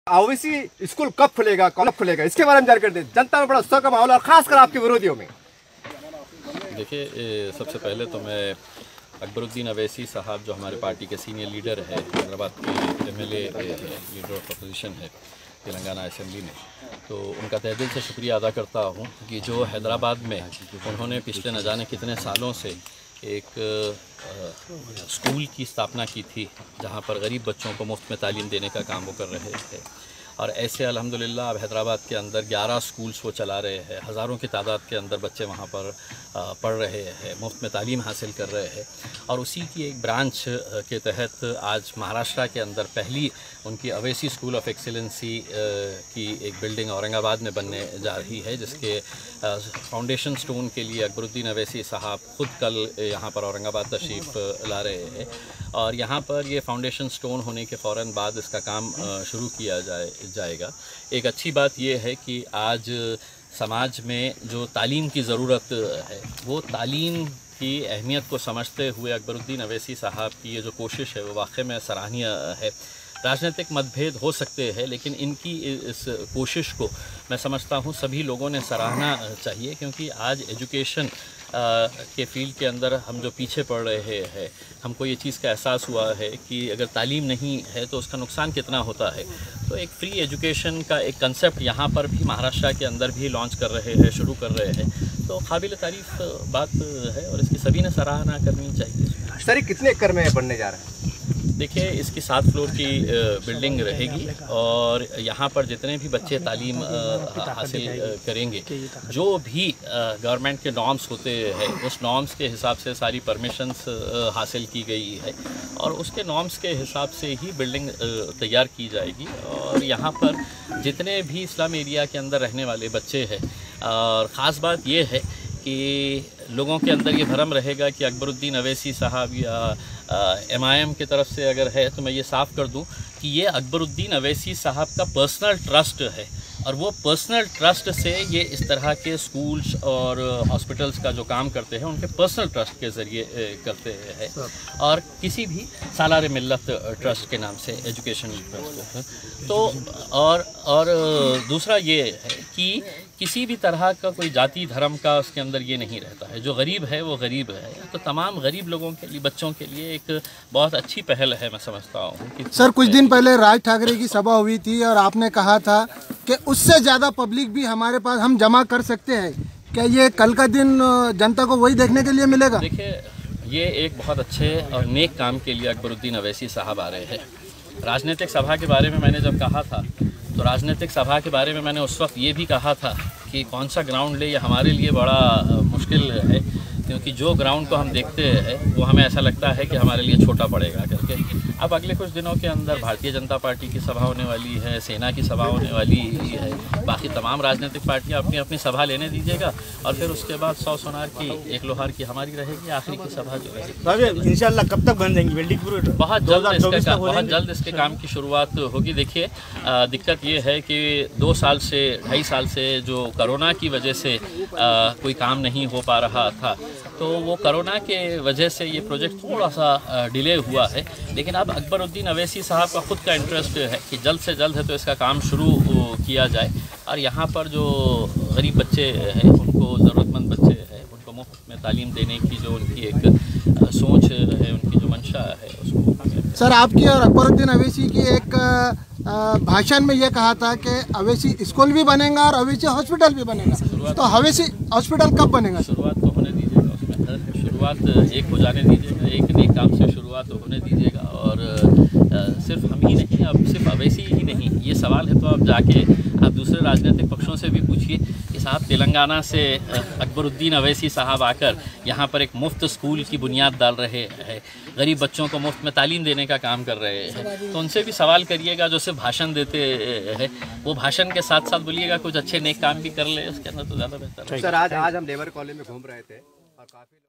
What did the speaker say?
Owaisi school कब खुलेगा, कब खुलेगा, इसके बारे में जानकारी दें। जनता में बड़ा उत्साह का माहौल और खासकर आपके विरोधियों में। देखिए, सबसे पहले तो मैं अकबरुद्दीन अवैसी साहब जो हमारे पार्टी के सीनियर लीडर है, हैदराबाद के एमएलए लीडर ऑफ अपोजिशन है तेलंगाना असेंबली में, तो उनका तहे दिल से शुक्रिया अदा करता हूँ कि जो हैदराबाद में उन्होंने पिछले न जाने कितने सालों से एक स्कूल की स्थापना की थी जहाँ पर गरीब बच्चों को मुफ्त में तालीम देने का काम वो कर रहे थे। और ऐसे अल्हम्दुलिल्लाह अब हैदराबाद के अंदर 11 स्कूल्स वो चला रहे हैं। हज़ारों की तादाद के अंदर बच्चे वहाँ पर पढ़ रहे हैं, मुफ्त में तालीम हासिल कर रहे हैं। और उसी की एक ब्रांच के तहत आज महाराष्ट्र के अंदर पहली उनकी अवैसी स्कूल ऑफ एक्सीलेंसी की एक बिल्डिंग औरंगाबाद में बनने जा रही है, जिसके फाउंडेशन स्टोन के लिए अकबरुद्दीन अवैसी साहब ख़ुद कल यहाँ पर औरंगाबाद तशरीफ़ ला रहे हैं। और यहाँ पर ये फाउंडेशन स्टोन होने के फ़ौरन बाद इसका काम शुरू किया जाएगा। एक अच्छी बात यह है कि आज समाज में जो तालीम की ज़रूरत है, वो तालीम की अहमियत को समझते हुए अकबरुद्दीन अवैसी साहब की ये जो कोशिश है वो वाकई में सराहनीय है। राजनीतिक मतभेद हो सकते हैं, लेकिन इनकी इस कोशिश को मैं समझता हूँ सभी लोगों ने सराहना चाहिए, क्योंकि आज एजुकेशन के फील्ड के अंदर हम जो पीछे पड़ रहे हैं, हमको ये चीज़ का एहसास हुआ है कि अगर तालीम नहीं है तो उसका नुकसान कितना होता है। तो एक फ्री एजुकेशन का एक कंसेप्ट यहाँ पर भी महाराष्ट्र के अंदर भी लॉन्च कर रहे हैं, शुरू कर रहे हैं, तो काबिल तारीफ़ बात है और इसकी सभी ने सराहना करनी चाहिए। सर, कितने एकड़ में बनने जा रहा है? देखिए, इसकी 7 फ्लोर की बिल्डिंग रहेगी और यहाँ पर जितने भी बच्चे तालीम हासिल करेंगे, जो भी गवर्नमेंट के नॉर्म्स होते हैं, उस नॉर्म्स के हिसाब से सारी परमिशंस हासिल की गई है और उसके नॉर्म्स के हिसाब से ही बिल्डिंग तैयार की जाएगी। और यहाँ पर जितने भी स्लम एरिया के अंदर रहने वाले बच्चे हैं, और ख़ास बात ये है कि लोगों के अंदर ये भ्रम रहेगा कि अकबरुद्दीन अवैसी साहब या MIM की तरफ से अगर है, तो मैं ये साफ़ कर दूं कि ये अकबरुद्दीन अवैसी साहब का पर्सनल ट्रस्ट है और वो पर्सनल ट्रस्ट से ये इस तरह के स्कूल्स और हॉस्पिटल्स का जो काम करते हैं उनके पर्सनल ट्रस्ट के ज़रिए करते हैं और किसी भी सालार मिल्लत ट्रस्ट के नाम से एजुकेशन ट्रस्ट। तो और दूसरा ये है कि किसी भी तरह का कोई जाति धर्म का उसके अंदर ये नहीं रहता है। जो गरीब है वो गरीब है, तो तमाम गरीब लोगों के लिए, बच्चों के लिए एक बहुत अच्छी पहल है, मैं समझता हूँ। सर, कुछ दिन पहले राज ठाकरे की सभा हुई थी और आपने कहा था कि उससे ज़्यादा पब्लिक भी हमारे पास हम जमा कर सकते हैं। क्या ये कल का दिन जनता को वही देखने के लिए मिलेगा? देखिए, ये एक बहुत अच्छे और नेक काम के लिए अकबरुद्दीन अवैसी साहब आ रहे हैं। राजनीतिक सभा के बारे में मैंने जब कहा था, तो राजनीतिक सभा के बारे में मैंने उस वक्त ये भी कहा था कि कौन सा ग्राउंड ले, ये हमारे लिए बड़ा मुश्किल है, क्योंकि जो ग्राउंड को हम देखते हैं वो हमें ऐसा लगता है कि हमारे लिए छोटा पड़ेगा करके। अब अगले कुछ दिनों के अंदर भारतीय जनता पार्टी की सभा होने वाली है, सेना की सभा होने वाली है, बाकी तमाम राजनीतिक पार्टियां अपनी अपनी सभा लेने दीजिएगा और फिर उसके बाद 100 सोनार की 1 लोहार की हमारी रहेगी, आखिरी की सभा जो है। इंशाल्लाह कब तक बन जाएंगी बिल्डिंग? बहुत जल्द इसके काम की शुरुआत होगी। देखिए, दिक्कत ये है कि 2 साल से 2.5 साल से जो कोरोना की वजह से कोई काम नहीं हो पा रहा था, तो वो कोरोना के वजह से ये प्रोजेक्ट थोड़ा सा डिले हुआ है। लेकिन अब अकबरुद्दीन अवैसी साहब का ख़ुद का इंटरेस्ट है कि जल्द से जल्द है तो इसका काम शुरू किया जाए और यहाँ पर जो गरीब बच्चे हैं, उनको, ज़रूरतमंद बच्चे हैं, उनको मुफ्त में तालीम देने की जो उनकी एक सोच है, उनकी जो मंशा है, उसको। सर, आपकी और अकबरुद्दीन अवैसी की एक भाषण में ये कहा था कि अवैसी स्कूल भी बनेगा और अवैसी हॉस्पिटल भी बनेगा, तो अवैसी हॉस्पिटल कब बनेगा? शुरुआत तो होने दीजिएगा, उसमें शुरुआत एक हो जाने दीजिएगा, एक नए काम से शुरुआत होने दीजिएगा। और सिर्फ हम ही नहीं, अब सिर्फ अवैसी ही नहीं, ये सवाल है तो आप जाके आप दूसरे राजनीतिक पक्षों से भी पूछिए कि साहब, तेलंगाना से अकबरुद्दीन अवैसी साहब आकर यहाँ पर एक मुफ्त स्कूल की बुनियाद डाल रहे हैं, गरीब बच्चों को मुफ्त में तालीम देने का काम कर रहे हैं, तो उनसे भी सवाल करिएगा। जो सिर्फ भाषण देते हैं, वो भाषण के साथ साथ बोलिएगा कुछ अच्छे नेक काम भी कर ले, उसके अंदर तो ज़्यादा बेहतर है। सर, आज हम लेबर कॉलोनी में घूम रहे थे और काफ़ी